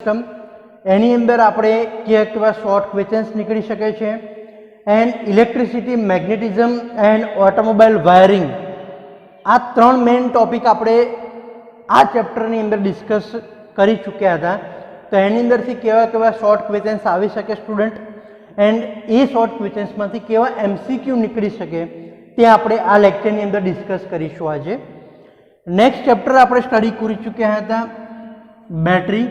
System એની અંદર આપણે કેવા શોર્ટ ક્વેશ્ચન્સ નીકળી શકે છે and electricity, magnetism and automobile wiring, આ ત્રણ મેઇન ટોપિક આપણે આ ચેપ્ટરની અંદર ડિસ્કસ કરી ચૂક્યા હતા. તો એની અંદરથી કેવા શોર્ટ ક્વેશ્ચન્સ આવી શકે સ્ટુડન્ટ એન્ડ એ શોર્ટ ક્વેશ્ચન્સમાંથી કેવા MCQ નીકળી શકે તે આપણે આ લેક્ચરની અંદર ડિસ્કસ કરીશું. આજે નેક્સ્ટ ચેપ્ટર આપણે સ્ટડી કરી ચૂક્યા હતા બેટરી.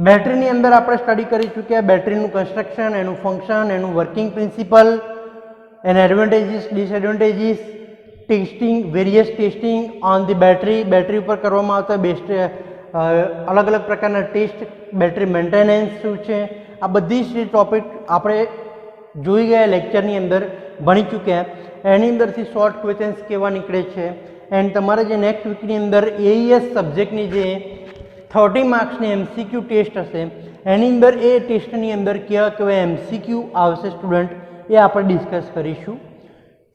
બેટરીની અંદર આપણે સ્ટડી કરી ચૂક્યા બેટરીનું કન્સ્ટ્રક્શન, એનું ફંક્શન, એનું વર્કિંગ પ્રિન્સિપલ, એના advantages, disadvantages, testing, various testing on the battery, battery ઉપર કરવામાં આવતા બેસ્ટ અલગ અલગ પ્રકારના ટેસ્ટ, બેટરી મેન્ટેનન્સ શું છે, આ બધી જ ટોપિક આપણે જોઈ ગયા લેક્ચરની અંદર ભણી ચૂક્યા. એની અંદરથી શોર્ટ ક્વેશ્ચન્સ કેવા નીકળે છે એન્ડ તમારે જે નેક્સ્ટ વીકની અંદર AES સબ્જેક્ટની જે 30 માર્ક્સની MCQ ટેસ્ટ હશે એની અંદર એ ટેસ્ટની અંદર કેવા MCQ આવશે સ્ટુડન્ટ એ આપણે ડિસ્કસ કરીશું.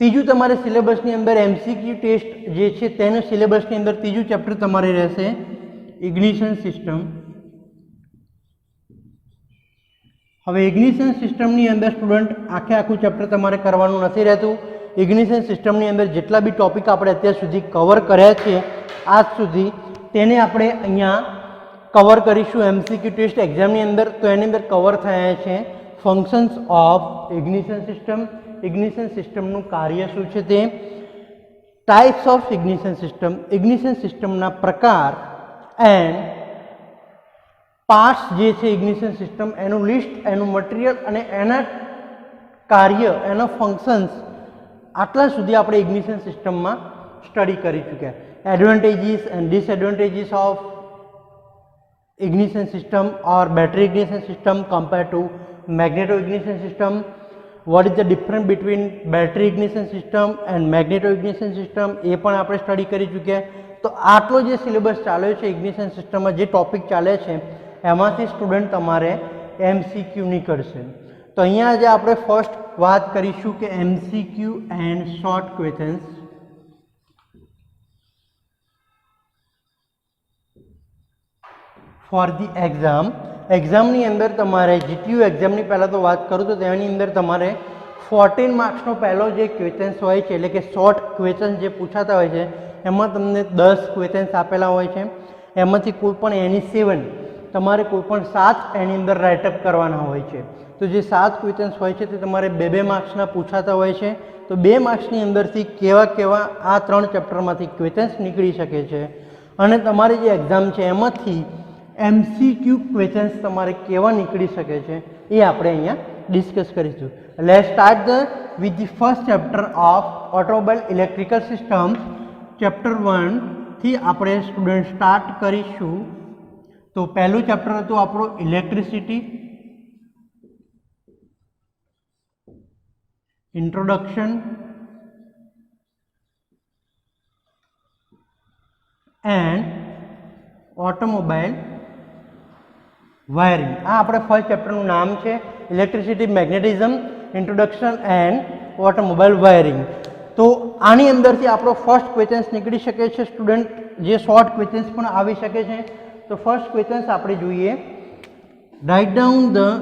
ત્રીજું તમારે સિલેબસની અંદર MCQ ટેસ્ટ જે છે તેનું સિલેબસની અંદર ત્રીજું ચેપ્ટર તમારે રહેશે ઇગ્નિશન સિસ્ટમ. હવે ઇગ્નિશન સિસ્ટમની અંદર સ્ટુડન્ટ આખું ચેપ્ટર તમારે કરવાનું નથી રહેતું. ઇગ્નિશન સિસ્ટમની અંદર જેટલા બી ટોપિક આપણે અત્યાર સુધી કવર કર્યા છે આજ સુધી તેને આપણે અહીંયા કવર કરીશું MCQ ટેસ્ટ એક્ઝામની અંદર. તો એની અંદર કવર થયા છે functions of ignition system, ignition સિસ્ટમનું કાર્ય શું છે તે, types of ignition system, ignition સિસ્ટમના પ્રકાર એન્ડ પાર્ટ્સ જે છે ઇગ્નિશન સિસ્ટમ એનું લિસ્ટ, એનું મટીરિયલ અને એના કાર્ય, એના ફંક્શન્સ, આટલા સુધી આપણે ઇગ્નિશન સિસ્ટમમાં સ્ટડી કરી ચૂક્યા. Advantages and disadvantages of ignition system or battery ignition system compared to magneto ignition system, what is the difference between battery ignition system and magneto ignition system એ પણ આપણે સ્ટડી કરી ચૂક્યા. તો આટલો જે સિલેબસ ચાલ્યો છે ઇગ્નિશન સિસ્ટમમાં જે ટોપિક ચાલે છે એમાંથી સ્ટુડન્ટ તમારે MCQ નીકળશે. તો અહીંયા આજે આપણે ફર્સ્ટ વાત કરીશું કે MCQ and short questions. For the exam, એક્ઝામની અંદર તમારે GTU એક્ઝામની પહેલાં તો વાત કરું તો તેની અંદર તમારે 14 માર્ક્સનો પહેલો જે ક્વેશ્ચન્સ હોય છે એટલે કે શોર્ટ ક્વેશ્ચન જે પૂછાતા હોય છે એમાં તમને 10 ક્વેશ્ચન્સ આપેલા હોય છે. એમાંથી કોઈ પણ એની 7 તમારે કોઈ પણ 7 એની અંદર રાઇટઅપ કરવાના હોય છે. તો જે 7 ક્વેશ્ચન્સ હોય છે તે તમારે 2-2 માર્ક્સના પૂછાતા હોય છે. તો 2 માર્ક્સની અંદરથી કેવા આ 3 ચેપ્ટરમાંથી ક્વેશ્ચન્સ નીકળી શકે છે અને તમારી જે એક્ઝામ છે એમાંથી MCQ ક્વેશ્ચન્સ તમારે કેવા નીકળી શકે છે એ આપણે અહીંયા ડિસ્કસ કરીશું. Let's start with the first chapter of automobile electrical systems. Chapter 1 થી આપણે સ્ટુડન્ટ સ્ટાર્ટ કરીશું. તો પહેલું ચેપ્ટર હતું આપણું electricity, introduction and automobile wiring. આ આપણે ફર્સ્ટ ચેપ્ટરનું નામ છે electricity, magnetism, introduction and automobile wiring. તો આની અંદરથી આપણો ફર્સ્ટ ક્વેશ્ચન્સ નીકળી શકે છે સ્ટુડન્ટ, જે શોર્ટ ક્વેશ્ચન્સ પણ આવી શકે છે. તો ફર્સ્ટ ક્વેશ્ચન્સ આપણે જોઈએ, રાઇટ ડાઉન ધ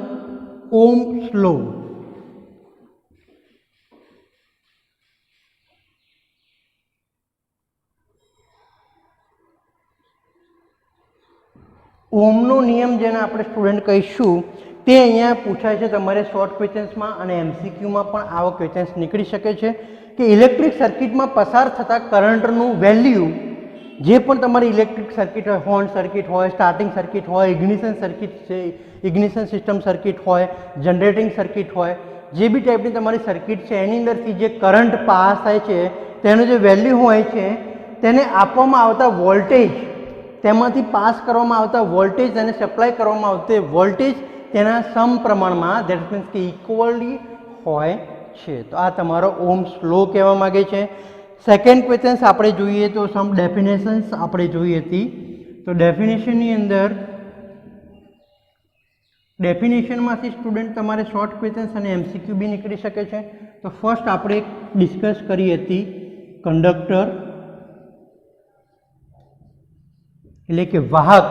ઓહ્મ્સ લો. ઓહ્મનો નિયમ જેને આપણે સ્ટુડન્ટ કહીશું તે અહીંયા પૂછાય છે તમારે શોર્ટ ક્વેશ્ચન્સમાં અને MCQમાં પણ આવા ક્વેશ્ચન્સ નીકળી શકે છે કે ઇલેક્ટ્રિક સર્કિટમાં પસાર થતા કરંટનું વેલ્યુ, જે પણ તમારી ઇલેક્ટ્રિક સર્કિટ હોય, હોર્ન સર્કિટ હોય, સ્ટાર્ટિંગ સર્કિટ હોય, ઇગ્નિશન સર્કિટ છે, ઇગ્નિશન સિસ્ટમ સર્કિટ હોય, જનરેટિંગ સર્કિટ હોય, જે બી ટાઈપની તમારી સર્કિટ છે એની અંદરથી જે કરંટ પાસ થાય છે તેનું જે વેલ્યુ હોય છે તેને આપવામાં આવતા વોલ્ટેજ, તેમાંથી પાસ કરવામાં આવતા વોલ્ટેજ અને સપ્લાય કરવામાં આવતી વોલ્ટેજ તેના સમપ્રમાણમાં, દેટ મીન્સ કે ઇક્વલી હોય છે. તો આ તમારો ઓહ્મ્સ લો કહેવા માગે છે. સેકન્ડ ક્વેશ્ચન્સ આપણે જોઈએ તો સમ ડેફિનેશન્સ આપણે જોઈ હતી. તો ડેફિનેશનની અંદર ડેફિનેશનમાંથી સ્ટુડન્ટ તમારે શોર્ટ ક્વેશ્ચન્સ અને MCQ બી નીકળી શકે છે. તો ફર્સ્ટ આપણે ડિસ્કસ કરી હતી કંડક્ટર, એટલે કે વાહક.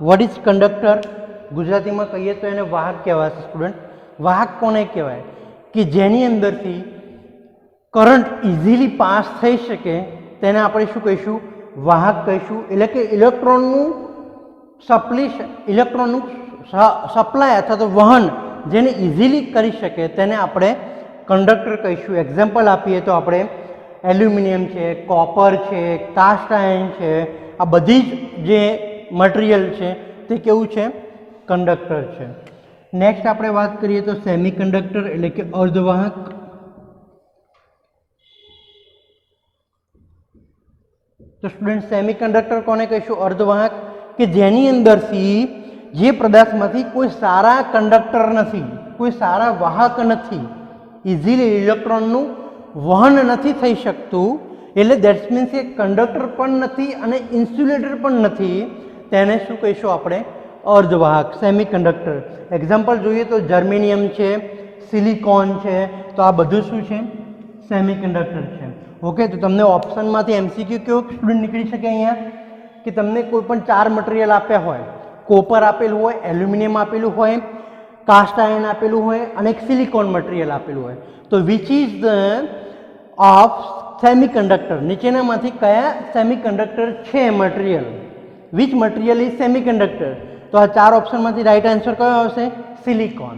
What is conductor? ગુજરાતીમાં કહીએ તો એને વાહક કહેવાશે સ્ટુડન્ટ. વાહક કોને કહેવાય? કે જેની અંદરથી કરંટ ઇઝીલી પાસ થઈ શકે તેને આપણે શું કહીશું? વાહક કહીશું. એટલે કે ઇલેક્ટ્રોનનું સપ્લાય અથવા તો વહન જેને ઇઝીલી કરી શકે તેને આપણે કંડક્ટર કહીશું. એક્ઝામ્પલ આપીએ તો આપણે એલ્યુમિનિયમ છે, કોપર છે, કાસ્ટ આયર્ન છે, આ બધી જ જે મટીરિયલ છે તે કેવું છે? કંડક્ટર છે. નેક્સ્ટ આપણે વાત કરીએ તો સેમી કંડક્ટર એટલે કે અર્ધવાહક. તો સ્ટુડન્ટ સેમી કંડક્ટર કોને કહીશું? અર્ધવાહક. કે જેની અંદરથી જે પદાર્થમાંથી કોઈ સારા કંડક્ટર નથી, કોઈ સારા વાહક નથી, ઇઝીલી ઇલેક્ટ્રોનનું વહન નથી થઈ શકતું, એટલે દેટ્સ મીન્સ કે કંડક્ટર પણ નથી અને ઇન્સ્યુલેટર પણ નથી, તેને શું કહીશું આપણે? અર્ધવાહક, સેમી કંડક્ટર. એક્ઝામ્પલ જોઈએ તો જર્મેનિયમ છે, સિલિકોન છે, તો આ બધું શું છે? સેમી કંડક્ટર છે. ઓકે, તો તમને ઓપ્શનમાંથી એમસીક્યુ કેવું સ્ટુડન્ટ નીકળી શકે અહીંયા? કે તમને કોઈ પણ 4 મટીરિયલ આપ્યા હોય, કોપર આપેલું હોય, એલ્યુમિનિયમ આપેલું હોય, કાસ્ટ આયર્ન આપેલું હોય અને એક સિલિકોન મટીરિયલ આપેલું હોય, તો which is the of semi conductor? નીચેનામાંથી કયા સેમી કંડક્ટર છે material? Which material is semi conductor? તો આ 4 ઓપ્શનમાંથી રાઈટ આન્સર કયો આવશે? સિલિકોન.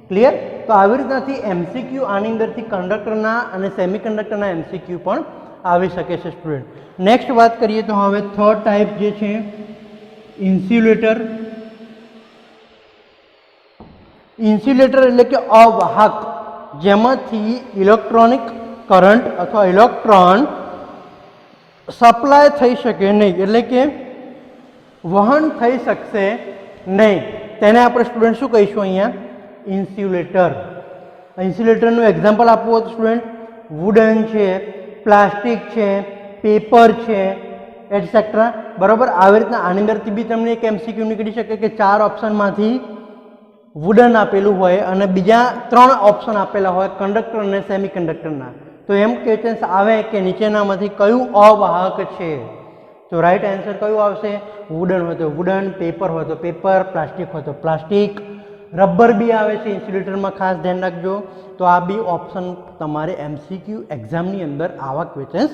ક્લિયર? તો આવી રીતનાથી એમસીક્યુ આની અંદરથી કંડક્ટરના અને સેમી કંડક્ટરના એમસીક્યુ પણ આવી શકે છે સ્ટુડન્ટ. નેક્સ્ટ વાત કરીએ તો હવે થર્ડ ટાઈપ જે છે ઇન્સ્યુલેટર. ઇન્સ્યુલેટર એટલે કે અવાહક, જેમાંથી ઇલેક્ટ્રોનિક કરંટ અથવા ઇલેક્ટ્રોન સપ્લાય થઈ શકે નહીં, એટલે કે વહન થઈ શકશે નહીં, તેને આપણે સ્ટુડન્ટ શું કહીશું અહીંયા? ઇન્સ્યુલેટર. ઇન્સ્યુલેટરનું એક્ઝામ્પલ આપવું હોય તો સ્ટુડન્ટ વુડન છે, પ્લાસ્ટિક છે, પેપર છે, એટસેટ્રા. બરાબર, આવી રીતના આની અંદરથી બી તમને એક એમસીક્યુ નીકળી શકે કે 4 ઓપ્શનમાંથી વુડન આપેલું હોય અને બીજા 3 ઓપ્શન આપેલા હોય કંડક્ટર અને સેમી કંડક્ટરના, તો એમ ક્વેશ્ચન્સ આવે કે નીચેનામાંથી કયું અવાહક છે? તો રાઈટ આન્સર કયું આવશે? વુડન હોય તો વુડન, પેપર હોય તો પેપર, પ્લાસ્ટિક હોય તો પ્લાસ્ટિક, રબર બી આવે છે ઇન્સ્યુલેટરમાં, ખાસ ધ્યાન રાખજો. તો આ બી ઓપ્શન તમારે એમસીક્યુ એક્ઝામની અંદર આવા ક્વેશ્ચન્સ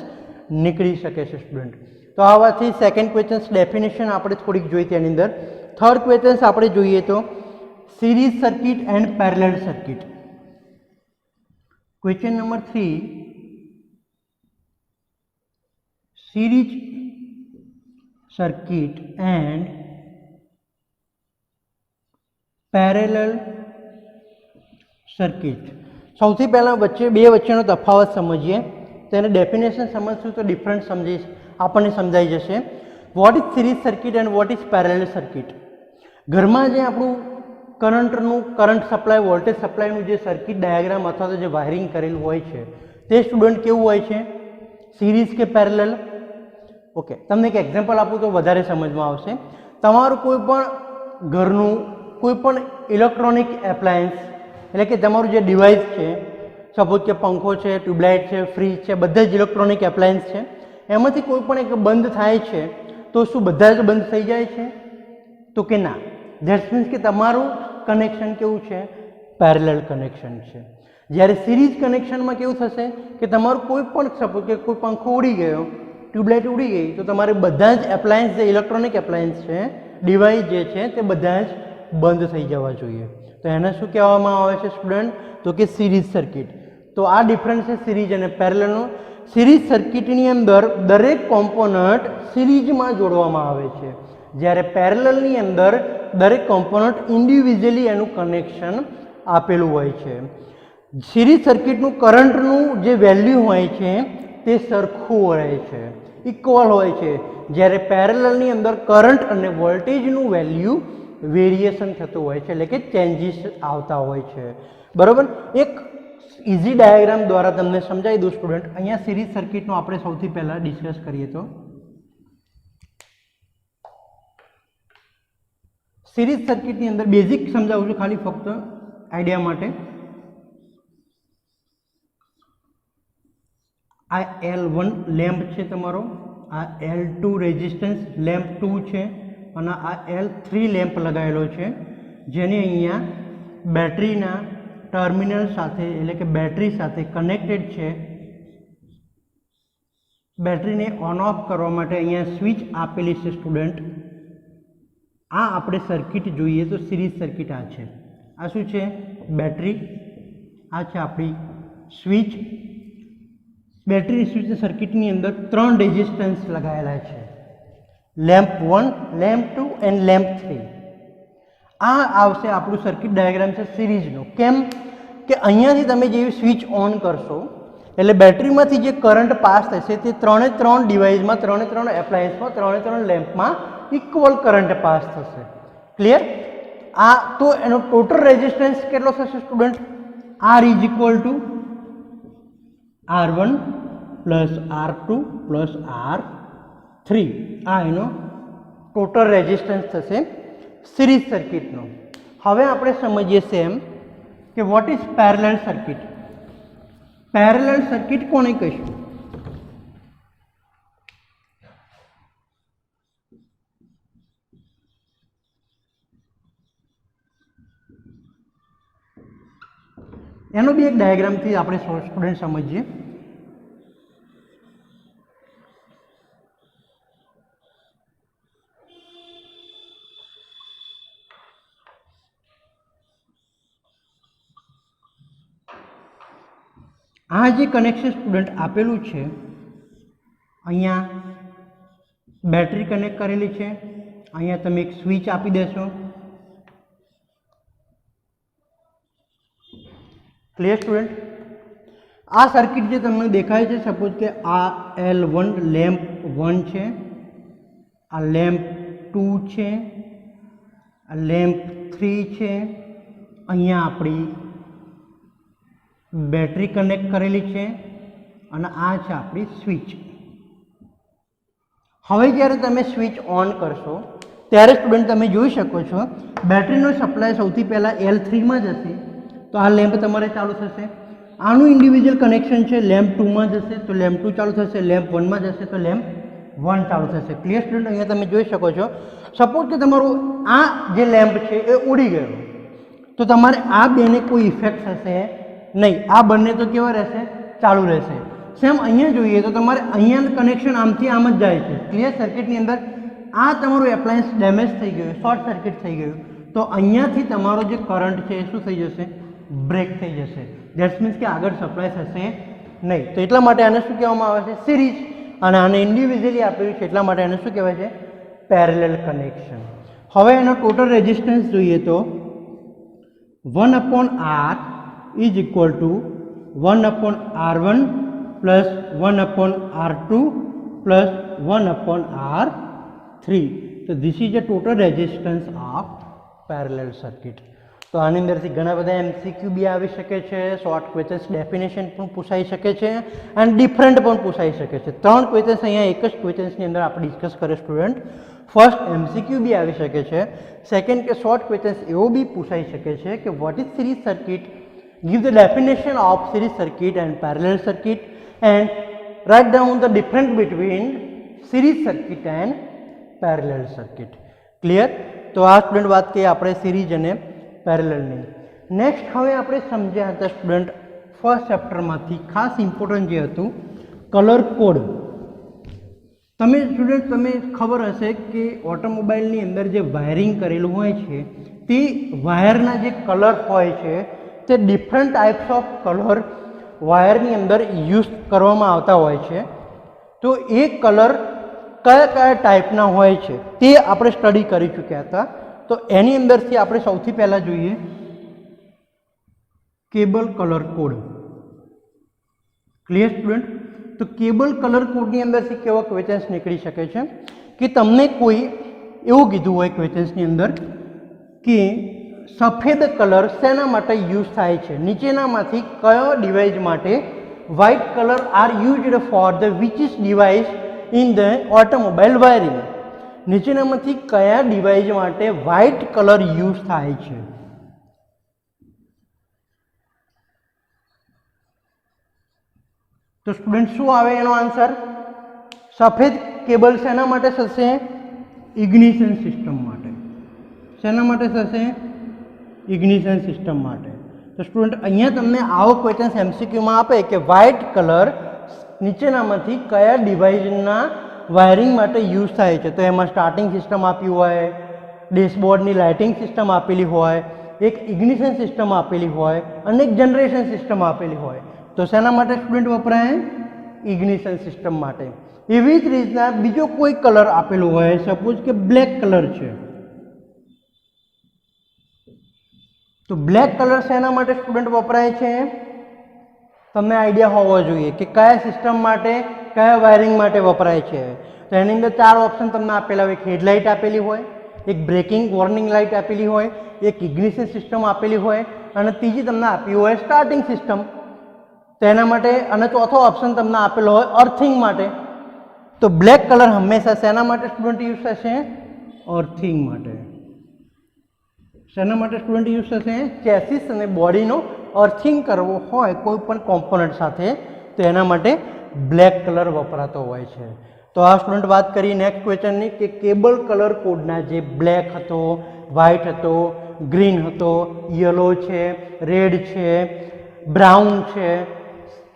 નીકળી શકે છે સ્ટુડન્ટ. તો આવાથી સેકન્ડ ક્વેશ્ચન્સ ડેફિનેશન આપણે થોડીક જોઈ તેની અંદર. થર્ડ ક્વેશ્ચન્સ આપણે જોઈએ તો series circuit and parallel circuit. Question number 3, series circuit and parallel circuit. સૌથી પહેલાં બે વચ્ચેનો તફાવત સમજીએ. તેને ડેફિનેશન સમજશું તો ડિફરન્સ આપણને સમજાઈ જશે. What is series circuit and what is parallel circuit? ઘરમાં જે આપણું કરંટ સપ્લાય, વોલ્ટેજ સપ્લાયનું જે સર્કિટ ડાયાગ્રામ અથવા તો જે વાયરિંગ કરેલું હોય છે તે સ્ટુડન્ટ કેવું હોય છે? સિરીઝ કે પેરેલલ? ઓકે, તમને એક એક્ઝામ્પલ આપું તો વધારે સમજમાં આવશે. તમારું કોઈ પણ ઘરનું કોઈ પણ ઇલેક્ટ્રોનિક એપ્લાયન્સ, એટલે કે તમારું જે ડિવાઇસ છે, સપોઝ કે પંખો છે, ટ્યુબલાઇટ છે, ફ્રીજ છે, બધા જ ઇલેક્ટ્રોનિક એપ્લાયન્સ છે, એમાંથી કોઈ પણ એક બંધ થાય છે તો શું બધા જ બંધ થઈ જાય છે? તો કે ના. ધેટ્સ મીન્સ કે તમારું કનેક્શન કેવું છે? પેરેલલ કનેક્શન છે. જ્યારે સિરીઝ કનેક્શનમાં કેવું થશે કે તમારું કોઈ પણ સપોઝ કે કોઈ પંખો ઉડી ગયો, ટ્યુબલાઇટ ઉડી ગઈ, તો તમારે બધા જ એપ્લાયન્સ, જે ઇલેક્ટ્રોનિક એપ્લાયન્સ છે, ડિવાઇસ જે છે તે બધા જ બંધ થઈ જવા જોઈએ. તો એને શું કહેવામાં આવે છે સ્ટુડન્ટ? તો કે સિરીઝ સર્કિટ. તો આ ડિફરન્સ છે સિરીઝ અને પેરેલલનો. સિરીઝ સર્કિટની અંદર દરેક કોમ્પોનન્ટ સિરીઝમાં જોડવામાં આવે છે, જ્યારે પેરેલલની અંદર દરેક કોમ્પોનન્ટ ઇન્ડિવિજ્યુઅલી એનું કનેક્શન આપેલું હોય છે. સિરીઝ સર્કિટનું કરંટનું જે વેલ્યુ હોય છે તે સરખું હોય છે, ઇક્વલ હોય છે, જ્યારે પેરેલલની અંદર કરંટ અને વોલ્ટેજનું વેલ્યુ વેરિએશન થતું હોય છે, એટલે કે ચેન્જીસ આવતા હોય છે. બરાબર, એક ઇઝી ડાયાગ્રામ દ્વારા તમને સમજાવી દઉં સ્ટુડન્ટ. અહીંયા સિરીઝ સર્કિટનો આપણે સૌથી પહેલાં ડિસ્કસ કરીએ તો સિરીઝ સર્કિટની અંદર બેઝિક સમજાવું છું ખાલી ફક્ત આઈડિયા માટે. આ L1 લેમ્પ છે તમારો, આ L2 રેઝિસ્ટન્સ લેમ્પ 2 છે અને આ L3 લેમ્પ લગાવેલો છે, જેને અહીંયા બેટરીના ટર્મિનલ સાથે એટલે કે બેટરી સાથે કનેક્ટેડ છે. બેટરીને ઓન ઓફ કરવા માટે અહીંયા સ્વિચ આપેલી છે સ્ટુડન્ટ. આ આપણે સર્કિટ જોઈએ તો સિરીઝ સર્કિટ આ છે. આ શું છે? બેટરી. આ છે આપણી સ્વિચ. બેટરી સ્વિચ સર્કિટની અંદર 3 રેઝિસ્ટન્સ લગાવેલા છે, લેમ્પ 1, લેમ્પ 2 એન્ડ લેમ્પ 3. આ આવશે આપણું સર્કિટ ડાયાગ્રામ છે સિરીઝનો. કેમ કે અહીંયાથી તમે જે સ્વિચ ઓન કરશો એટલે બેટરીમાંથી જે કરંટ પાસ થશે તે 3 ડિવાઇસમાં 3 એપ્લાયન્સમાં 3 લેમ્પમાં ઇક્વલ કરંટ પાસ થશે. ક્લિયર? આ તો એનો ટોટલ રેઝિસ્ટન્સ કેટલો થશે student? R is equal to R1 plus R2 plus R3. આ એનો ટોટલ રેઝિસ્ટન્સ થશે સિરીઝ સર્કિટનો. હવે આપણે સમજીએ સેમ કે what is parallel circuit. Parallel circuit કોને કહીશું? એનો બી એક ડાયાગ્રામથી આપણે સ્ટુડન્ટ સમજીએ. આ જે કનેક્શન સ્ટુડન્ટ આપેલું છે, અહીંયા બેટરી કનેક્ટ કરેલી છે, અહીંયા તમે એક સ્વિચ આપી દેશો. Clear student? આ સર્કિટ જે તમને દેખાય છે, સપોઝ કે આ L1 લેમ્પ 1 છે, આ લેમ્પ 2 છે, આ લેમ્પ 3 છે, અહીંયા આપણી બેટરી કનેક્ટ કરેલી છે અને આ છે આપણી સ્વિચ. હવે જ્યારે તમે સ્વિચ ઓન કરશો ત્યારે સ્ટુડન્ટ તમે જોઈ શકો છો બેટરીનો સપ્લાય સૌથી પહેલાં L3માં જશે તો આ લેમ્પ તમારે ચાલુ થશે. આનું ઇન્ડિવિજ્યુઅલ કનેક્શન છે, લેમ્પ 2માં જશે તો લેમ્પ 2 ચાલુ થશે, લેમ્પ 1માં જશે તો લેમ્પ 1 ચાલુ થશે. Clear student? અહીંયા તમે જોઈ શકો છો. સપોઝ કે તમારું આ જે લેમ્પ છે એ ઉડી ગયો તો તમારે આ બેને કોઈ ઇફેક્ટ થશે નહીં. આ બંને તો કેવા રહેશે? ચાલુ રહેશે. સેમ અહીંયા જોઈએ તો તમારે અહીંયા કનેક્શન આમથી આમ જ જાય છે. ક્લિયર? સર્કિટની અંદર આ તમારું એપ્લાયન્સ ડેમેજ થઈ ગયું, શોર્ટ સર્કિટ થઈ ગયું તો અહીંયાથી તમારો જે કરંટ છે એ શું થઈ જશે? બ્રેક થઈ જશે. ધેટ્સ મીન્સ કે આગળ સપ્લાય થશે નહીં. તો એટલા માટે આને શું કહેવામાં આવે છે? સિરીઝ. અને આને ઇન્ડિવિજ્યુઅલી આપેલું છે એટલા માટે આને શું કહેવાય છે? Parallel connection. હવે એનો ટોટલ રેઝિસ્ટન્સ જોઈએ તો 1/R is equal to 1/R1 plus 1/R2 plus 1/R3. So this is the total resistance of parallel circuit. તો આની અંદરથી ઘણા બધા MCQ બી આવી શકે છે, શોર્ટ ક્વેશ્ચન્સ ડેફિનેશન પણ પૂછાઈ શકે છે અને ડિફરન્ટ પણ પૂછાઈ શકે છે. 3 ક્વેશ્ચન્સ અહીંયા એક જ ક્વેશ્ચન્સની અંદર આપણે ડિસ્કસ કરીએ સ્ટુડન્ટ. ફર્સ્ટ MCQ બી આવી શકે છે, સેકન્ડ કે શોર્ટ ક્વેશ્ચન્સ એવો બી પૂછાઈ શકે છે કે what is series circuit, give the definition of series circuit and parallel circuit and write down the difference between series circuit and parallel circuit. Clear? તો આ સ્ટુડન્ટ વાત કરીએ આપણે સિરીઝ અને પેરેલલની. નેક્સ્ટ હવે આપણે સમજ્યા હતા સ્ટુડન્ટ ફર્સ્ટ ચેપ્ટરમાંથી ખાસ ઇમ્પોર્ટન્ટ જે હતું કલર કોડ. તમે સ્ટુડન્ટ તમે ખબર હશે કે ઓટોમોબાઈલની અંદર જે વાયરિંગ કરેલું હોય છે તે વાયરના જે કલર હોય છે તે ડિફરન્ટ ટાઈપ્સ ઓફ કલર વાયરની અંદર યુઝ કરવામાં આવતા હોય છે. તો એ કલર કયા કયા ટાઈપના હોય છે તે આપણે સ્ટડી કરી ચૂક્યા હતા. તો એની અંદરથી આપણે સૌથી પહેલાં જોઈએ cable colour code. Clear student? તો કેબલ કલર કોડની અંદરથી કેવા ક્વેશ્ચન્સ નીકળી શકે છે કે તમને કોઈ એવું કીધું હોય ક્વેશ્ચન્સની અંદર કે સફેદ કલર શેના માટે યુઝ થાય છે, નીચેનામાંથી કયો ડિવાઇસ માટે white colour are used for the which is device in the automobile wiring. નીચેનામાંથી કયા ડિવાઇસ માટે વ્હાઇટ કલર યુઝ થાય છે? તો સ્ટુડન્ટ શું આવે એનો આન્સર? સફેદ કેબલ શેના માટે થશે? ઇગ્નિશન સિસ્ટમ માટે. શેના માટે થશે? ઇગ્નિશન સિસ્ટમ માટે. તો સ્ટુડન્ટ અહીંયા તમને આવો ક્વેશ્ચન એમસીક્યુમાં આપે કે વ્હાઇટ કલર નીચેનામાંથી કયા ડિવાઇસના વાયરિંગ માટે યુઝ થાય છે? તો એમાં સ્ટાર્ટિંગ સિસ્ટમ આપ્યું હોય, ડેશબોર્ડની લાઇટિંગ સિસ્ટમ આપેલી હોય, એક ઇગ્નિશન સિસ્ટમ આપેલી હોય અને એક જનરેશન સિસ્ટમ આપેલી હોય. તો શેના માટે સ્ટુડન્ટ વપરાય? ઇગ્નિશન સિસ્ટમ માટે. એવી જ રીતના બીજો કોઈ કલર આપેલો હોય, સપોઝ કે બ્લેક કલર છે, તો બ્લેક કલર શેના માટે સ્ટુડન્ટ વપરાય છે? તમને આઈડિયા હોવો જોઈએ કે કયા સિસ્ટમ માટે, કયા વાયરિંગ માટે વપરાય છે. તો એની અંદર 4 ઓપ્શન તમને આપેલા હોય. એક હેડલાઇટ આપેલી હોય, એક બ્રેકિંગ વોર્નિંગ લાઇટ આપેલી હોય, એક ઇગ્નિશન સિસ્ટમ આપેલી હોય અને ત્રીજી તમને આપી હોય સ્ટાર્ટિંગ સિસ્ટમ. તો એના માટે અને ચોથો ઓપ્શન તમને આપેલો હોય અર્થિંગ માટે. તો બ્લેક કલર હંમેશા શેના માટે સ્ટુડન્ટ યુઝ થશે? અર્થિંગ માટે. શેના માટે સ્ટુડન્ટ યુઝ થશે? ચેસિસ અને બોડીનો અર્થિંગ કરવો હોય કોઈ પણ કોમ્પોનન્ટ સાથે તો એના માટે બ્લેક કલર વપરાતો હોય છે. તો આ સ્ટુડન્ટ વાત કરી નેક્સ્ટ ક્વેશ્ચનની કે કેબલ કલર કોડના જે બ્લેક હતો, વ્હાઇટ હતો, ગ્રીન હતો, યલો છે, રેડ છે, બ્રાઉન છે,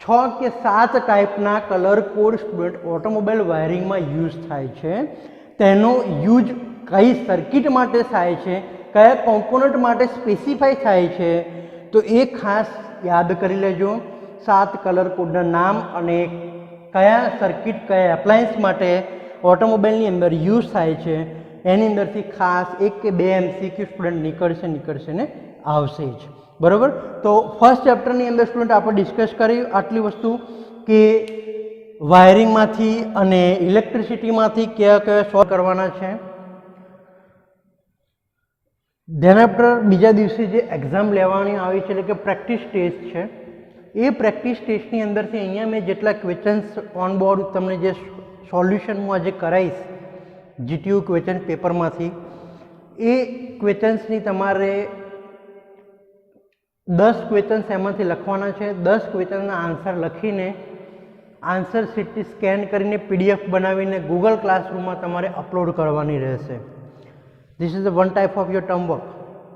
6 કે 7 ટાઈપના કલર કોડ સ્ટુડન્ટ ઓટોમોબાઈલ વાયરિંગમાં યુઝ થાય છે. તેનો યુઝ કઈ સર્કિટ માટે થાય છે, કયા કોમ્પોનન્ટ માટે સ્પેસિફાઈ થાય છે, તો એ ખાસ યાદ કરી લેજો. 7 કલર કોડના નામ અને કયા સર્કિટ, કયા એપ્લાયન્સ માટે ઓટોમોબાઈલની અંદર યુઝ થાય છે એની અંદરથી ખાસ 1 કે 2 એમસીક્યુ સ્ટુડન્ટ નીકળશે ને આવશે જ. બરાબર. તો ફર્સ્ટ ચેપ્ટરની અંદર સ્ટુડન્ટ આપણે ડિસ્કસ કરી આટલી વસ્તુ કે વાયરિંગમાંથી અને ઇલેક્ટ્રિસિટીમાંથી કયા કયા સોલ્વ કરવાના છે. ધેન આફ્ટર બીજા દિવસે જે એક્ઝામ લેવાની આવી છે એટલે કે પ્રેક્ટિસ ટેસ્ટ છે, એ પ્રેક્ટિસ ટેસ્ટની અંદરથી અહીંયા મેં જેટલા ક્વેશ્ચન્સ ઓન બોર્ડ તમને જે સોલ્યુશન હું આજે કરાવીશ જીટીયુ ક્વેશ્ચન પેપરમાંથી, એ ક્વેશ્ચન્સની તમારે 10 ક્વેશ્ચન્સ એમાંથી લખવાના છે. 10 ક્વેશ્ચનના આન્સર લખીને આન્સર શીટથી સ્કેન કરીને પીડીએફ બનાવીને ગૂગલ ક્લાસરૂમમાં તમારે અપલોડ કરવાની રહેશે. This is one type of your term work.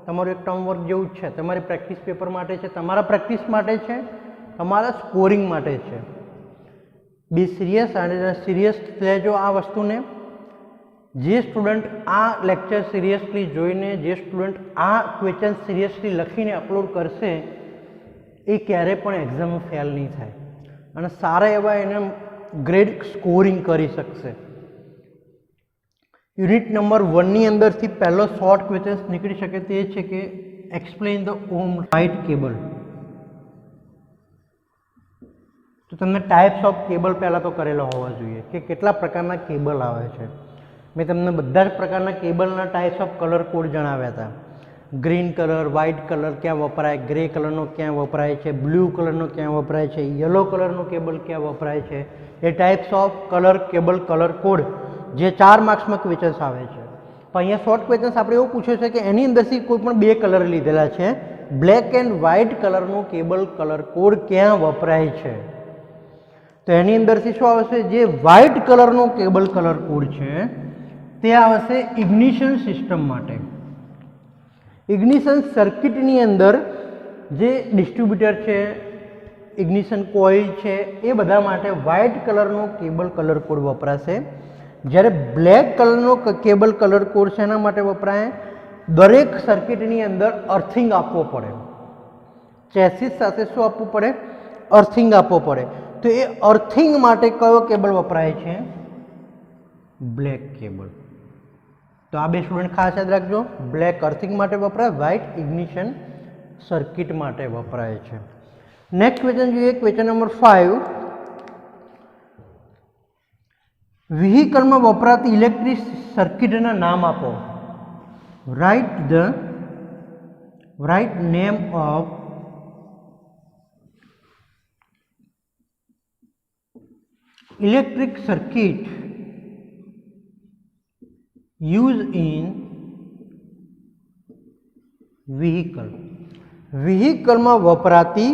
તમારું એક ટર્મ વર્ક જેવું જ છે. તમારી પ્રેક્ટિસ પેપર માટે છે, તમારા પ્રેક્ટિસ માટે છે, તમારા સ્કોરિંગ માટે છે. બી સિરિયસ અને સિરિયસ લેજો આ વસ્તુને. જે સ્ટુડન્ટ આ લેક્ચર સિરિયસલી જોઈને, જે સ્ટુડન્ટ આ ક્વેશ્ચન સિરિયસલી લખીને અપલોડ કરશે એ ક્યારેય પણ એક્ઝામમાં ફેલ નહીં થાય અને સારા એવા એને ગ્રેડ સ્કોરિંગ કરી શકશે. યુનિટ નંબર 1ની અંદરથી પહેલો શોર્ટ ક્વેશ્ચન નીકળી શકે તે છે કે explain the ohm right cable. તો તમને ટાઈપ્સ ઓફ કેબલ પહેલાં તો કરેલો હોવા જોઈએ કે કેટલા પ્રકારના કેબલ આવે છે. મેં તમને બધા જ પ્રકારના કેબલના ટાઈપ્સ ઓફ કલર કોડ જણાવ્યા હતા. ગ્રીન કલર, વ્હાઇટ કલર ક્યાં વપરાય, ગ્રે કલરનો ક્યાં વપરાય છે, બ્લુ કલરનો ક્યાં વપરાય છે, યલો કલરનો કેબલ ક્યાં વપરાય છે. એ types of colour cable colour code જે 4 માર્ક્સમાં ક્વેશ્ચન્સ આવે છે. પણ અહીંયા શોર્ટ ક્વેશ્ચન્સ આપણે એવું પૂછ્યું છે કે એની અંદરથી કોઈ પણ 2 કલર લીધેલા છે. બ્લેક એન્ડ વ્હાઇટ કલરનો કેબલ કલર કોડ ક્યાં વપરાય છે? તો એની અંદરથી શું આવશે? જે વ્હાઇટ કલરનો કેબલ કલર કોડ છે તે આવશે ઇગ્નિશન સિસ્ટમ માટે. ઇગ્નિશન સર્કિટની અંદર જે ડિસ્ટ્રીબ્યુટર છે, ઇગ્નિશન કોઇલ છે, એ બધા માટે વ્હાઇટ કલરનો કેબલ કલર કોડ વપરાશે. જ્યારે બ્લેક કલરનો કેબલ કલર કોડ છે એના માટે વપરાય દરેક સર્કિટની અંદર અર્થિંગ આપવો પડે. ચેસિસ સાથે શું આપવું પડે? અર્થિંગ આપવો પડે. તો એ અર્થિંગ માટે કયો કેબલ વપરાય છે? Black cable. તો આ 2 સ્ટુડન્ટ ખાસ યાદ રાખજો. બ્લેક અર્થિંગ માટે વપરાય, વ્હાઇટ ઇગ્નિશન સર્કિટ માટે વપરાય છે. નેક્સ્ટ ક્વેશ્ચન જોઈએ, ક્વેશ્ચન નંબર 5. વ્હીકલમાં વપરાતી ઇલેક્ટ્રિક સર્કિટના નામ આપો. Write name of electric circuit used in vehicle. વ્હીકલમાં વપરાતી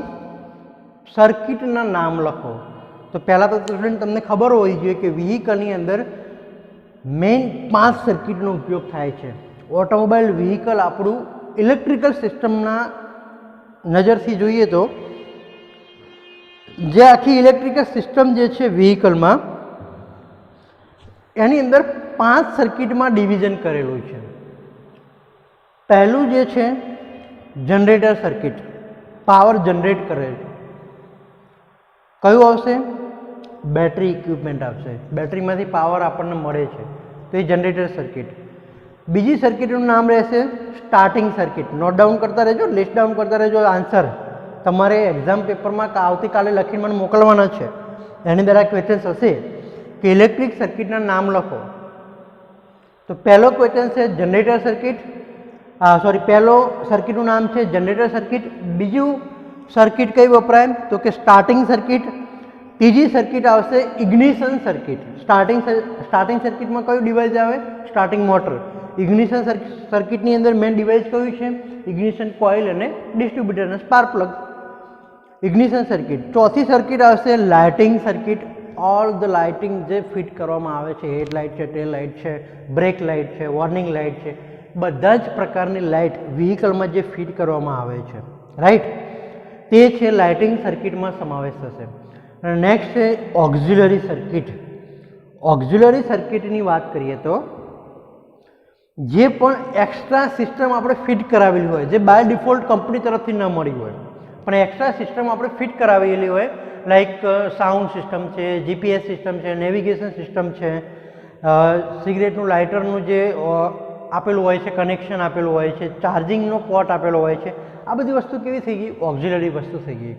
સર્કિટના નામ લખો. તો પહેલાં તો સ્ટુડન્ટ તમને ખબર હોવી જોઈએ કે વ્હીકલની અંદર મેઇન 5 સર્કિટનો ઉપયોગ થાય છે. ઓટોમોબાઈલ વ્હીકલ આપણું ઇલેક્ટ્રિકલ સિસ્ટમના નજરથી જોઈએ તો જે આખી ઇલેક્ટ્રિકલ સિસ્ટમ જે છે વ્હીકલમાં એની અંદર 5 સર્કિટમાં ડિવિઝન કરેલું છે. પહેલું જે છે જનરેટર સર્કિટ, પાવર જનરેટ કરે છે. કયું આવશે? બેટરી ઇક્વિપમેન્ટ આવશે. બેટરીમાંથી પાવર આપણને મળે છે તો એ જનરેટર સર્કિટ. બીજી સર્કિટનું નામ રહેશે સ્ટાર્ટિંગ સર્કિટ. નોટ ડાઉન કરતા રહેજો, લિસ્ટ ડાઉન કરતા રહેજો. આન્સર તમારે એક્ઝામ પેપરમાં આવતીકાલે લખીને મને મોકલવાના છે. એની અંદર આ ક્વેશ્ચન્સ હશે કે ઇલેક્ટ્રિક સર્કિટના નામ લખો. તો પહેલો ક્વેશ્ચન છે જનરેટર સર્કિટ, પહેલો સર્કિટનું નામ છે જનરેટર સર્કિટ. બીજું સર્કિટ કઈ વપરાય તો કે સ્ટાર્ટિંગ સર્કિટ. ત્રીજી સર્કિટ આવશે ઇગ્નિશન સર્કિટ. સ્ટાર્ટિંગ સર્કિટમાં કયું ડિવાઇસ આવે? Starting motor. ઇગ્નિશન સર્કિટની અંદર મેઇન ડિવાઇસ કયું છે? ઇગ્નિશન કોઇલ અને ડિસ્ટ્રીબ્યુટર અને સ્પાર્ક પ્લગ. Ignition circuit. ચોથી સર્કિટ આવશે lighting circuit. All the lighting જે ફિટ કરવામાં આવે છે, હેડલાઇટ છે, ટેલ લાઇટ છે, બ્રેક લાઇટ છે, વોર્નિંગ લાઇટ છે, બધા જ પ્રકારની લાઇટ વ્હીકલમાં જે ફિટ કરવામાં આવે છે, રાઈટ, તે છે લાઇટિંગ સર્કિટમાં સમાવેશ થશે. અને નેક્સ્ટ છે ઓક્ઝિલરી સર્કિટ. ઓક્ઝિલરી સર્કિટની વાત કરીએ તો જે પણ એક્સ્ટ્રા સિસ્ટમ આપણે ફિટ કરાવેલી હોય, જે બાય ડિફોલ્ટ કંપની તરફથી ન મળી હોય પણ એક્સ્ટ્રા સિસ્ટમ આપણે ફિટ કરાવેલી હોય, લાઈક સાઉન્ડ સિસ્ટમ છે, જીપીએસ સિસ્ટમ છે, નેવિગેશન સિસ્ટમ છે, સિગરેટનું લાઇટરનું જે આપેલું હોય છે, કનેક્શન આપેલું હોય છે, ચાર્જિંગનો પોર્ટ આપેલો હોય છે, આ બધી વસ્તુ કેવી થઈ ગઈ? ઓક્ઝિલરી વસ્તુ થઈ ગઈ.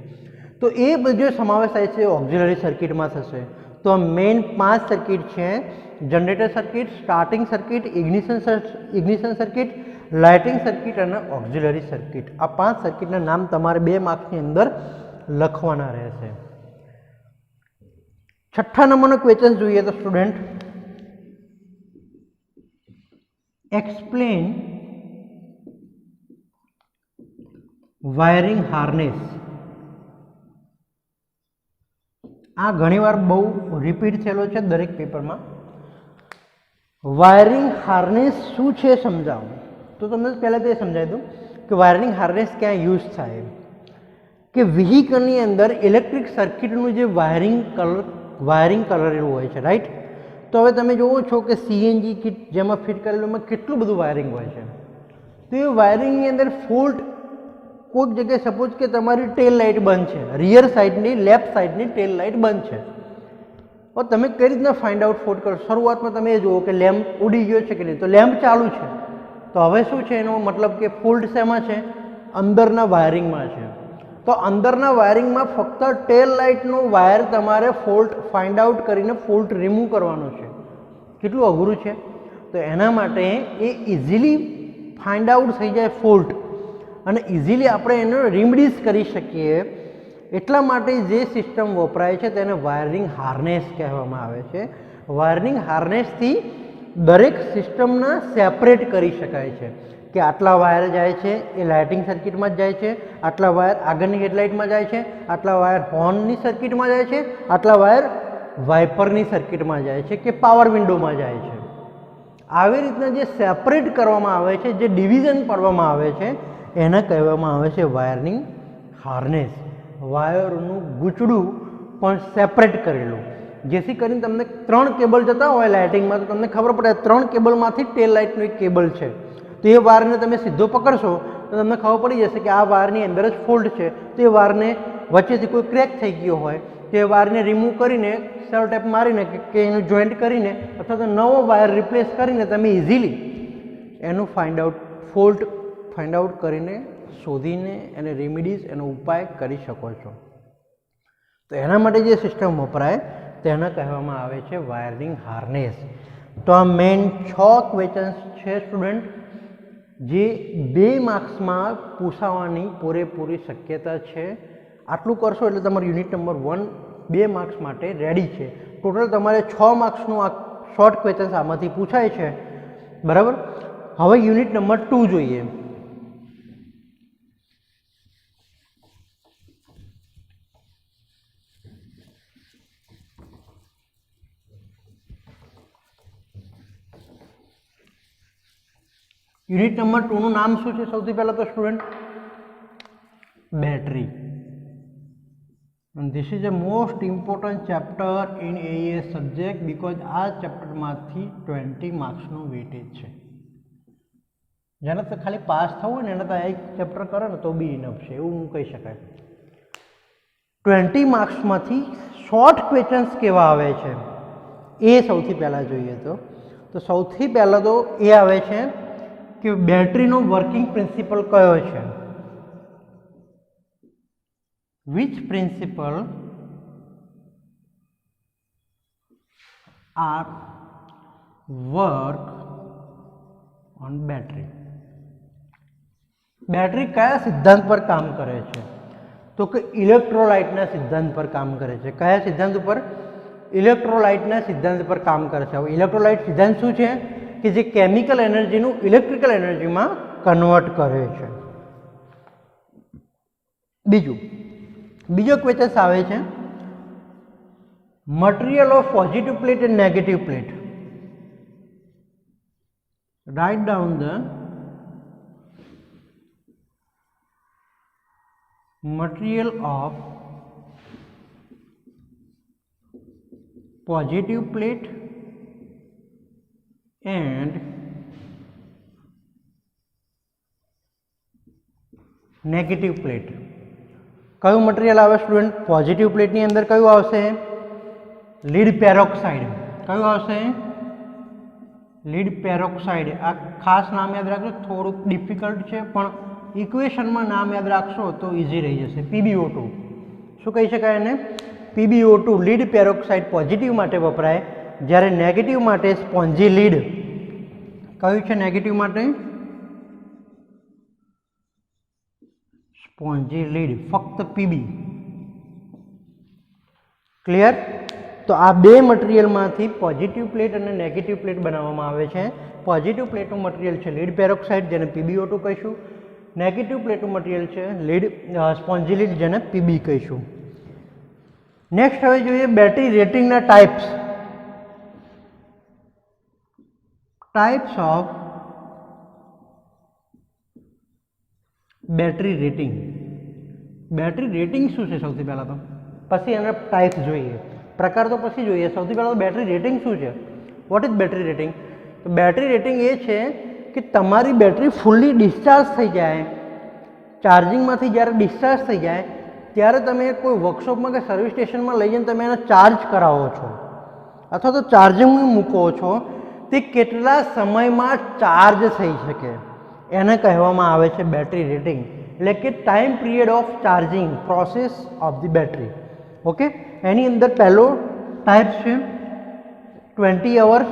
તો એ બધો સમાવેશ થાય છે ઓક્ઝિલરી સર્કિટમાં થશે. તો મેઇન 5 સર્કિટ છે generator circuit, starting circuit, ignition circuit, lighting circuit અને ઓક્ઝિલરી સર્કિટ. આ 5 સર્કિટના નામ તમારે 2 માર્ક્સની અંદર લખવાના રહેશે. છઠ્ઠા નંબરનો ક્વેશ્ચન જોઈએ તો સ્ટુડન્ટ, એક્સપ્લેન વાયરિંગ હાર્નેસ. આ ઘણીવાર બહુ રિપીટ થયેલો છે દરેક પેપરમાં. વાયરિંગ હાર્નેસ શું છે સમજાવું તો તમને પહેલાં તો એ સમજાવી દઉં કે વાયરિંગ હાર્નેસ ક્યાં યુઝ થાય. કે વ્હીકલની અંદર ઇલેક્ટ્રિક સર્કિટનું જે વાયરિંગ કરેલું હોય છે, રાઈટ. તો હવે તમે જુઓ છો કે સીએનજી કિટ જેમાં ફિટ કરેલું એમાં કેટલું બધું વાયરિંગ હોય છે. તો એ વાયરિંગની અંદર ફોલ્ટ કોઈક જગ્યાએ સપોઝ કે તમારી ટેલ લાઇટ બંધ છે, રિયર સાઈડની લેફ્ટ સાઈડની ટેલ લાઇટ બંધ છે, તો તમે કઈ રીતના ફાઇન્ડ આઉટ ફોલ્ટ કરો? શરૂઆતમાં તમે એ જુઓ કે લેમ્પ ઉડી ગયો છે કે નહીં, તો લેમ્પ ચાલુ છે, તો હવે શું છે એનો મતલબ કે ફોલ્ટ શેમાં છે? અંદરના વાયરિંગમાં છે. તો અંદરના વાયરિંગમાં ફક્ત ટેલ લાઇટનો વાયર તમારે ફોલ્ટ ફાઇન્ડ આઉટ કરીને ફોલ્ટ રિમૂવ કરવાનો છે. કેટલું અઘરું છે. તો એના માટે એ ઇઝીલી ફાઇન્ડ આઉટ થઈ જાય ફોલ્ટ અને ઇઝીલી આપણે એનો રિમડીઝ કરી શકીએ એટલા માટે જે સિસ્ટમ વપરાય છે તેને વાયરિંગ હાર્નેસ કહેવામાં આવે છે. વાયરિંગ હાર્નેસથી દરેક સિસ્ટમના સેપરેટ કરી શકાય છે કે આટલા વાયર જાય છે એ લાઇટિંગ સર્કિટમાં જ જાય છે, આટલા વાયર આગળની હેડલાઇટમાં જાય છે, આટલા વાયર હોર્નની સર્કિટમાં જાય છે, આટલા વાયર વાઇપરની સર્કિટમાં જાય છે કે પાવર વિન્ડોમાં જાય છે. આવી રીતના જે સેપરેટ કરવામાં આવે છે, જે ડિવિઝન પાડવામાં આવે છે એને કહેવામાં આવે છે વાયરિંગ હાર્નેસ. વાયરનું ગૂંચડું પણ સેપરેટ કરેલું, જેથી કરીને તમને 3 કેબલ જતા હોય લાઇટિંગમાં તો તમને ખબર પડે 3 કેબલમાંથી ટેલ લાઇટનું એક કેબલ છે, તો એ વાયરને તમે સીધો પકડશો તો તમને ખબર પડી જશે કે આ વાયરની અંદર જ ફોલ્ટ છે. તો એ વાયરને વચ્ચેથી કોઈ ક્રેક થઈ ગયો હોય તો એ વાયરને રિમૂવ કરીને સેલો ટેપ મારીને કે એનું જોઈન્ટ કરીને અથવા તો નવો વાયર રિપ્લેસ કરીને તમે ઇઝીલી એનું ફોલ્ટ ફાઇન્ડ આઉટ કરીને શોધીને એને રેમિડીઝ એનો ઉપાય કરી શકો છો. તો એના માટે જે સિસ્ટમ વપરાય તેને કહેવામાં આવે છે વાયરિંગ હાર્નેસ. તો આ મેઇન 6 ક્વેશ્ચન્સ છે સ્ટુડન્ટ જે 2 માર્ક્સમાં પૂછાવાની પૂરેપૂરી શક્યતા છે. આટલું કરશો એટલે તમારું યુનિટ નંબર 1 2 માર્ક્સ માટે રેડી છે. ટોટલ તમારે 6 માર્ક્સનું આ શોર્ટ ક્વેશ્ચન્સ આમાંથી પૂછાય છે, બરાબર. હવે યુનિટ નંબર 2 જોઈએ. યુનિટ નંબર 2 નું નામ શું છે સૌથી પહેલા તો student? Battery. And this is a most important chapter in AES subject because આ ચેપ્ટરમાંથી 20 માર્ક્સનું વેટેજ છે. જેને તો ખાલી પાસ થવું હોય ને એને તો એક ચેપ્ટર કરે ને તો બી ઇનફ છે એવું હું કહી શકાય. 20 માર્ક્સમાંથી શોર્ટ ક્વેશ્ચન્સ કેવા આવે છે એ સૌથી પહેલાં જોઈએ તો સૌથી પહેલાં તો એ આવે છે કે બેટરીનો વર્કિંગ પ્રિન્સિપલ કયો છે? Which principle are work on battery? Battery કયા સિદ્ધાંત પર કામ કરે છે? તો કે ઇલેક્ટ્રોલાઇટના સિદ્ધાંત પર કામ કરે છે. કયા સિદ્ધાંત ઉપર? ઇલેક્ટ્રોલાઇટના સિદ્ધાંત પર કામ કરે છે. હવે ઇલેક્ટ્રોલાઇટ સિદ્ધાંત શું છે? કે જે કેમિકલ એનર્જીનું ઇલેક્ટ્રિકલ એનર્જીમાં કન્વર્ટ કરે છે. બીજો ક્વેશ્ચન આવે છે material of positive plate and negative plate. Write down the material of positive plate and negative plate. કયું મટીરિયલ આવે સ્ટુડન્ટ? પોઝિટિવ પ્લેટની અંદર કયું આવશે? Lead peroxide. કયું આવશે? Lead peroxide. આ ખાસ નામ યાદ રાખજો, થોડુંક ડિફિકલ્ટ છે પણ ઇક્વેશનમાં નામ યાદ રાખશો તો ઇઝી રહી જશે. PbO2 શું કહી શકાય એને? PbO2 લીડ પેરોક્સાઇડ પોઝિટિવ માટે વપરાય, જ્યારે નેગેટિવ માટે સ્પોન્જી લીડ. કયું છે નેગેટિવ માટે? સ્પોન્જી લીડ, ફક્ત Pb. ક્લિયર? તો આ બે મટીરિયલમાંથી પોઝિટિવ પ્લેટ અને નેગેટિવ પ્લેટ બનાવવામાં આવે છે. પોઝિટિવ પ્લેટનું મટીરિયલ છે લીડ પેરોક્સાઇડ જેને PbO2 કહીશું. નેગેટિવ પ્લેટનું મટીરિયલ છે સ્પોન્જી લીડ જેને Pb કહીશું. નેક્સ્ટ હવે જોઈએ બેટરી રેટિંગના types. Types of battery rating. Battery rating શું છે સૌથી પહેલાં તો? પછી એના ટાઈપ્સ જોઈએ, પ્રકાર તો પછી જોઈએ. સૌથી પહેલાં તો બેટરી રેટિંગ શું છે? What is battery rating? તો બેટરી રેટિંગ એ છે કે તમારી બેટરી ફૂલ્લી ડિસ્ચાર્જ થઈ જાય, ચાર્જિંગમાંથી જ્યારે ડિસ્ચાર્જ થઈ જાય ત્યારે તમે કોઈ વર્કશોપમાં કે સર્વિસ સ્ટેશનમાં લઈ જઈને તમે એને ચાર્જ કરાવો છો અથવા તો ચાર્જિંગ મૂકો છો, તે કેટલા સમયમાં ચાર્જ થઈ શકે એને કહેવામાં આવે છે બેટરી રેટિંગ. એટલે કે time period of charging process of the battery. Okay, એની અંદર પહેલો ટાઈપ છે 20 અવર્સ,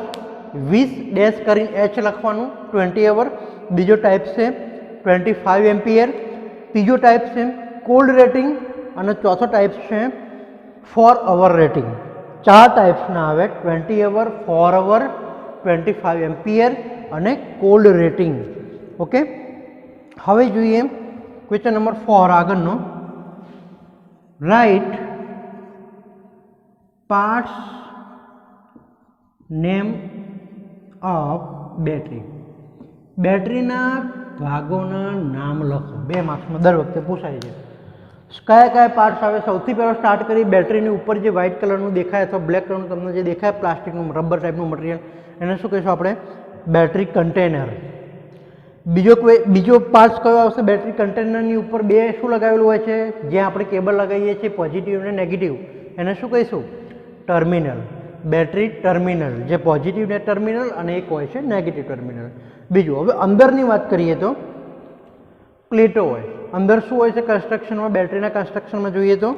20 ડેશ કરીને H લખવાનું 20 અવર. બીજો ટાઈપ છે 25 એમ્પિયર. ત્રીજો ટાઈપ છે કોલ્ડ રેટિંગ અને ચોથો ટાઈપ છે 4 અવર રેટિંગ. 4 ટાઈપ્સના આવે: 20 અવર, 4 અવર, 25 એમ્પિયર અને કોલ્ડ રેટિંગ. ઓકે, હવે જોઈએ ક્વેશ્ચન નંબર 4 આગળનો. Write parts name of battery. બેટરીના ભાગોના નામ લખો. 2 માર્ક્સમાં દર વખતે પૂછાય છે. કયા કયા પાર્ટ્સ આવે? સૌથી પહેલો સ્ટાર્ટ કરી બેટરીની ઉપર જે વ્હાઇટ કલરનું દેખાય અથવા બ્લેક કલરનું તમને જે દેખાય પ્લાસ્ટિકનું રબર ટાઈપનું મટીરિયલ, એને શું કહીશું આપણે? Battery container. બીજો પાર્ટ્સ કયો આવશે? બેટરી કન્ટેનરની ઉપર 2 શું લગાવેલું હોય છે? જ્યાં આપણે કેબલ લગાવીએ છીએ પોઝિટિવ અને નેગેટિવ, એને શું કહીશું? ટર્મિનલ. બેટરી ટર્મિનલ, જે પોઝિટિવ ટર્મિનલ અને એક હોય છે નેગેટિવ ટર્મિનલ. બીજું, હવે અંદરની વાત કરીએ તો પ્લેટો હોય. અંદર શું હોય છે કન્સ્ટ્રક્શનમાં? બેટરીના કન્સ્ટ્રક્શનમાં જોઈએ તો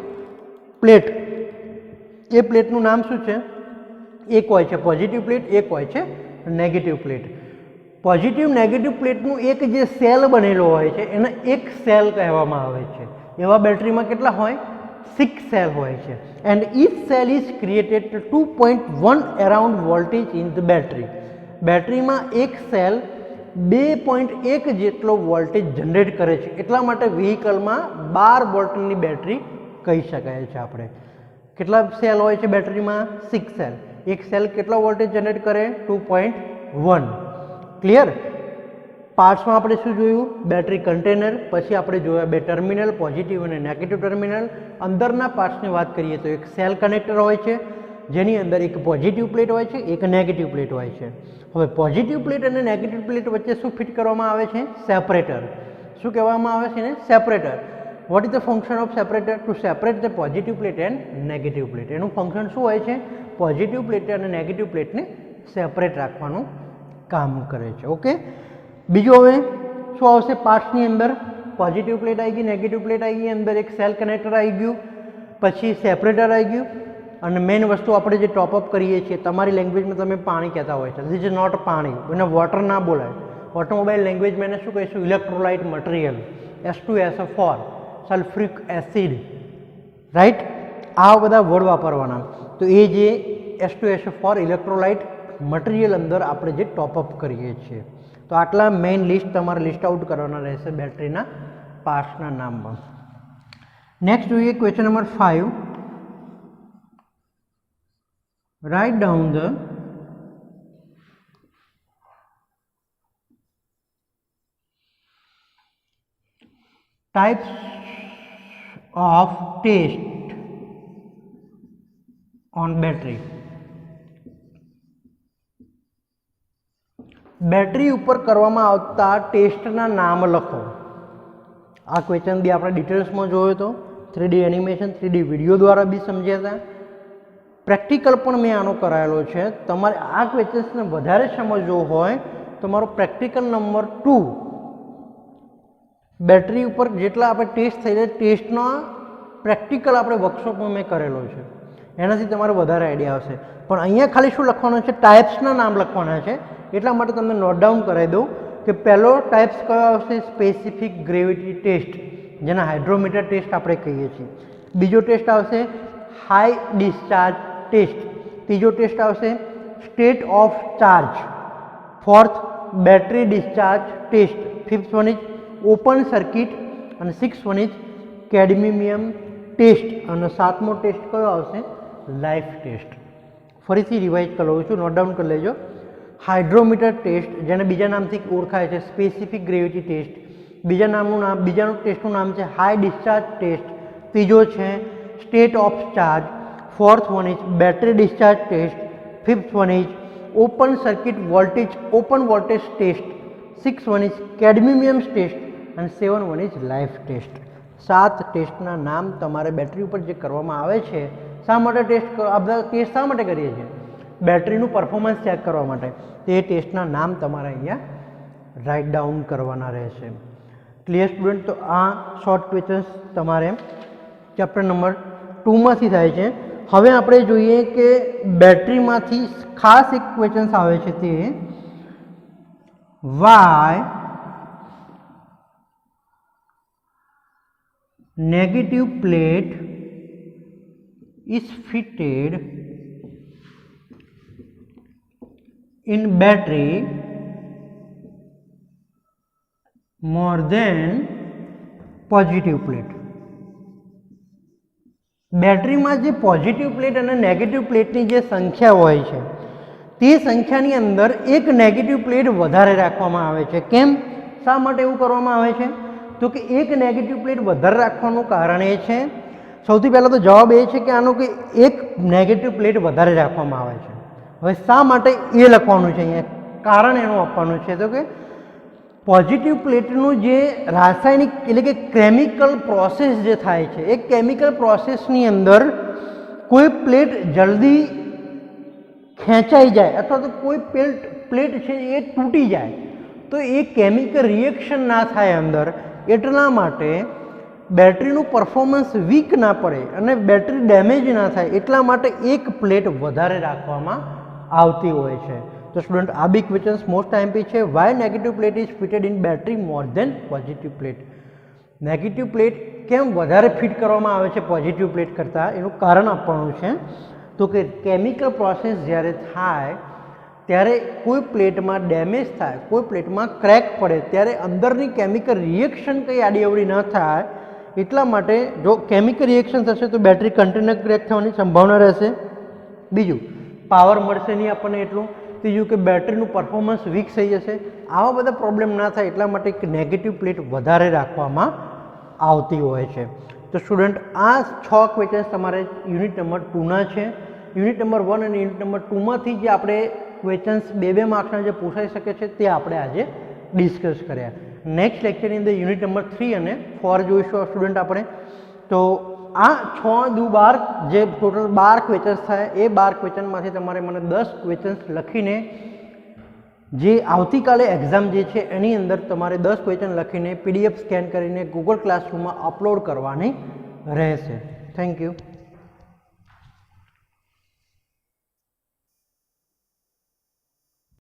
પ્લેટ. એ પ્લેટનું નામ શું છે? એક હોય છે પોઝિટિવ પ્લેટ, એક હોય છે નેગેટિવ પ્લેટ. પોઝિટિવ નેગેટિવ પ્લેટનું એક જે સેલ બનેલો હોય છે એને એક સેલ કહેવામાં આવે છે. એવા બેટરીમાં કેટલા હોય? 6 સેલ હોય છે. And each cell is created 2.1 around voltage in the battery. બેટરીમાં એક સેલ 2.1 જેટલો વોલ્ટેજ જનરેટ કરે છે. એટલા માટે વ્હીકલમાં 12 વોલ્ટની બેટરી કહી શકાય છે આપણે. કેટલા સેલ હોય છે બેટરીમાં? 6 સેલ. એક સેલ કેટલો વોલ્ટેજ જનરેટ કરે? 2.1. ક્લિયર? પાર્ટ્સમાં આપણે શું જોયું? બેટરી કન્ટેનર, પછી આપણે જોયા બે ટર્મિનલ, પોઝિટિવ અને નેગેટિવ ટર્મિનલ. અંદરના પાર્ટ્સની વાત કરીએ તો એક સેલ કનેક્ટર હોય છે જેની અંદર એક પોઝિટિવ પ્લેટ હોય છે, એક નેગેટિવ પ્લેટ હોય છે. હવે પોઝિટિવ પ્લેટ અને નેગેટિવ પ્લેટ વચ્ચે શું ફિટ કરવામાં આવે છે? સેપરેટર. શું કહેવામાં આવે છે ને? Separator. What is the function of separator? To separate the positive plate and negative plate. એનું ફંક્શન શું હોય છે? પોઝિટિવ પ્લેટ અને નેગેટિવ પ્લેટને સેપરેટ રાખવાનું કામ કરે છે. ઓકે. બીજું હવે શું આવશે પાર્ટ્સની અંદર? પોઝિટિવ પ્લેટ આવી ગઈ, નેગેટિવ પ્લેટ આવી ગઈ, અંદર એક સેલ કનેક્ટર આવી ગયું, પછી સેપરેટર આવી ગયું, અને મેઇન વસ્તુ આપણે જે ટોપઅપ કરીએ છીએ, તમારી લેંગ્વેજમાં તમે પાણી કહેતા હોય છે, ધીસ ઇઝ નોટ પાણી, એને વોટર ના બોલાય. ઓટોમોબાઈલ લેંગ્વેજમાં એને શું કહીશું? Electrolyte material, H2SO4, sulphuric acid, right? આ બધા વર્ડ વાપરવાના. તો એ જે H2SO4 ઇલેક્ટ્રોલાઇટ મટીરિયલ અંદર આપણે જે ટોપઅપ કરીએ છીએ. તો આટલા મેઇન લિસ્ટ તમારે લિસ્ટ આઉટ કરવાના રહેશે બેટરીના પાર્ટ્સના નામમાં. નેક્સ્ટ જોઈએ question number 5. Write down the types of test on battery. Battery ઉપર કરવામાં આવતા ટેસ્ટના નામ લખો. આ ક્વેશ્ચન બી આપણે ડિટેલ્સમાં જોયો હતો, 3D એનિમેશન 3D વિડીયો દ્વારા બી સમજ્યા હતા. પ્રેક્ટિકલ પણ મેં આનો કરાયેલો છે. તમારે આ ક્વેશ્ચન્સને વધારે સમજવો હોય તો મારો પ્રેક્ટિકલ નંબર 2 બેટરી ઉપર જેટલા આપણે ટેસ્ટ થઈ જાય ટેસ્ટનો પ્રેક્ટિકલ આપણે વર્કશોપમાં મેં કરેલો છે, એનાથી તમારે વધારે આઈડિયા આવશે. પણ અહીંયા ખાલી શું લખવાનું છે? ટાઈપ્સના નામ લખવાના છે. એટલા માટે તમને નોટ ડાઉન કરાવી દઉં કે પહેલો ટાઈપ્સ કયો આવશે? સ્પેસિફિક ગ્રેવિટી ટેસ્ટ, જેના હાઇડ્રોમીટર ટેસ્ટ આપણે કહીએ છીએ. બીજો ટેસ્ટ આવશે હાઈ ડિસ્ચાર્જ ટેસ્ટ. ત્રીજો ટેસ્ટ આવશે state of charge. Fourth battery discharge test. Fifth one is open circuit, અને six one is cadmium test, અને સાતમો ટેસ્ટ કયો આવશે? Life test. ફરીથી રિવાઇઝ કરાવું છું, નોટ ડાઉન કરી લેજો. હાઇડ્રોમીટર ટેસ્ટ, જેને બીજા નામથી ઓળખાય છે સ્પેસિફિક ગ્રેવિટી ટેસ્ટ. બીજાનું ટેસ્ટનું નામ છે હાઈ ડિસ્ચાર્જ ટેસ્ટ. ત્રીજો છે state of charge. Fourth one is battery discharge test. Fifth one is open circuit voltage test. Six one is cadmium test, અને seven one is life test. 7 ટેસ્ટના નામ તમારે battery ઉપર જે કરવામાં આવે છે. શા માટે ટેસ્ટ? આ બધા ટેસ્ટ શા માટે કરીએ છીએ? બેટરીનું પરફોર્મન્સ ચેક કરવા માટે. તે ટેસ્ટના નામ તમારે અહીંયા રાઇટ ડાઉન કરવાના રહેશે. Clear student? તો આ શોર્ટ ક્વેશ્ચન્સ તમારે ચેપ્ટર નંબર 2માંથી થાય છે. હવે આપણે જોઈએ કે બેટરીમાંથી ખાસ એક ક્વેશ્ચન્સ આવે છે, તે Y negative plate is fitted in battery more than positive plate. બેટરીમાં જે પોઝિટિવ પ્લેટ અને નેગેટિવ પ્લેટની જે સંખ્યા હોય છે તે સંખ્યાની અંદર એક નેગેટિવ પ્લેટ વધારે રાખવામાં આવે છે. કેમ? શા માટે એવું કરવામાં આવે છે? તો કે એક નેગેટિવ પ્લેટ વધારે રાખવાનું કારણ એ છે, સૌથી પહેલાં તો જવાબ એ છે કે આનો કે એક નેગેટિવ પ્લેટ વધારે રાખવામાં આવે છે. હવે શા માટે એ લખવાનું છે અહીંયા, કારણ એનું આપવાનું છે. તો કે પોઝિટિવ પ્લેટનું જે રાસાયણિક એટલે કે કેમિકલ પ્રોસેસ જે થાય છે, એ કેમિકલ પ્રોસેસની અંદર કોઈ પ્લેટ જલ્દી ખેંચાઈ જાય અથવા તો કોઈ પ્લેટ છે એ તૂટી જાય તો એ કેમિકલ રિએક્શન ના થાય અંદર, એટલા માટે બેટરીનું પરફોર્મન્સ વીક ના પડે અને બેટરી ડેમેજ ના થાય એટલા માટે એક પ્લેટ વધારે રાખવામાં આવતી હોય છે. તો સ્ટુડન્ટ આ બી ક્વેશ્ચન્સ મોસ્ટ આઈએમપી છે. Why negative plate is fitted in battery more than positive plate. Negative plate કેમ વધારે ફિટ કરવામાં આવે છે પોઝિટિવ પ્લેટ કરતાં, એનું કારણ આપવાનું છે. તો કે કેમિકલ પ્રોસેસ જ્યારે થાય ત્યારે કોઈ પ્લેટમાં ડેમેજ થાય, કોઈ પ્લેટમાં ક્રેક પડે ત્યારે અંદરની કેમિકલ રિએક્શન કંઈ આડીઅવળી ન થાય એટલા માટે જો કેમિકલ રિએક્શન થશે તો બેટરી કન્ટેનર ક્રેક થવાની સંભાવના રહેશે. બીજું પાવર મળશે નહીં આપણને એટલું, ત્રીજું કે બેટરીનું પરફોર્મન્સ વીક થઈ જશે. આવા બધા પ્રોબ્લેમ ના થાય એટલા માટે એક નેગેટિવ પ્લેટ વધારે રાખવામાં આવતી હોય છે. તો સ્ટુડન્ટ આ 6 ક્વેશ્ચન્સ તમારે યુનિટ નંબર 2ના છે. યુનિટ નંબર 1 અને યુનિટ નંબર 2માંથી જે આપણે ક્વેશ્ચન્સ 2 માર્ક્સના જે પૂછાઈ શકે છે તે આપણે આજે ડિસ્કસ કર્યા. નેક્સ્ટ લેક્ચરની અંદર યુનિટ નંબર 3 અને 4 જોઈશું સ્ટુડન્ટ આપણે. તો આ 6 દુ 12 જે ટોટલ 12 ક્વેશ્ચન્સ થાય એ 12 ક્વેશ્ચનમાંથી તમારે મને 10 ક્વેશ્ચન્સ લખીને જે આવતીકાલે એક્ઝામ જે છે એની અંદર તમારે 10 ક્વેશ્ચન લખીને PDF સ્કેન કરીને ગૂગલ ક્લાસરૂમમાં અપલોડ કરવાની રહેશે. Thank you.